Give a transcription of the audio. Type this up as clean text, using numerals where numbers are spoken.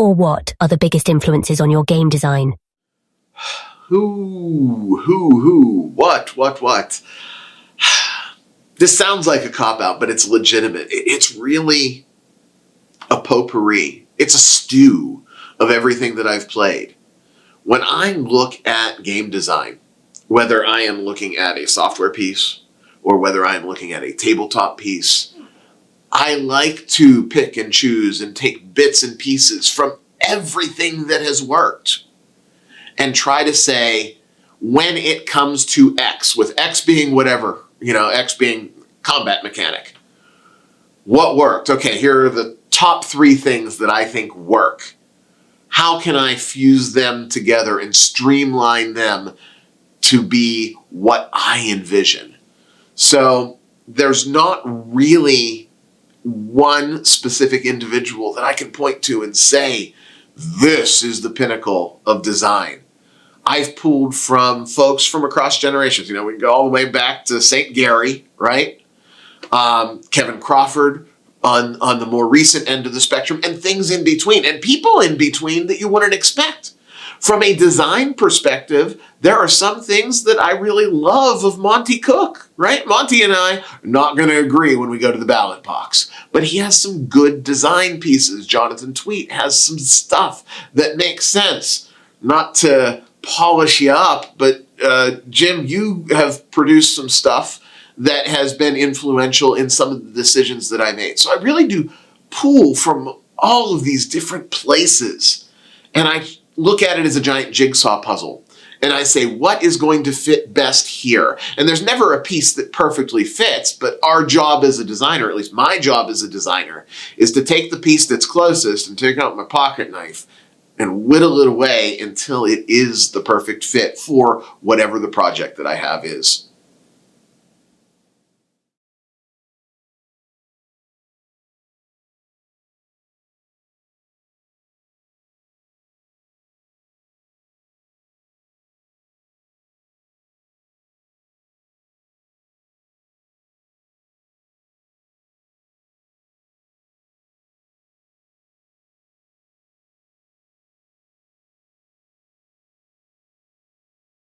or what are the biggest influences on your game design? What? This sounds like a cop-out, but it's legitimate. It's really a potpourri. It's a stew of everything that I've played. When I look at game design, whether I am looking at a software piece or whether I am looking at a tabletop piece, I like to pick and choose and take bits and pieces from everything that has worked and try to say, when it comes to X, with X being whatever, X being combat mechanic, what worked? Okay, here are the top 3 things that I think work. How can I fuse them together and streamline them to be what I envision? So there's not really one specific individual that I can point to and say, this is the pinnacle of design. I've pulled from folks from across generations. We can go all the way back to St. Gary, right? Kevin Crawford on the more recent end of the spectrum, and things in between, and people in between that you wouldn't expect. From a design perspective, there are some things that I really love of Monty Cook, right? Monty and I are not going to agree when we go to the ballot box, but he has some good design pieces. Jonathan Tweet has some stuff that makes sense. Not to polish you up, but Jim, you have produced some stuff that has been influential in some of the decisions that I made. So I really do pull from all of these different places, and I look at it as a giant jigsaw puzzle. And I say, what is going to fit best here? And there's never a piece that perfectly fits, but our job as a designer, at least my job as a designer, is to take the piece that's closest and take out my pocket knife and whittle it away until it is the perfect fit for whatever the project that I have is.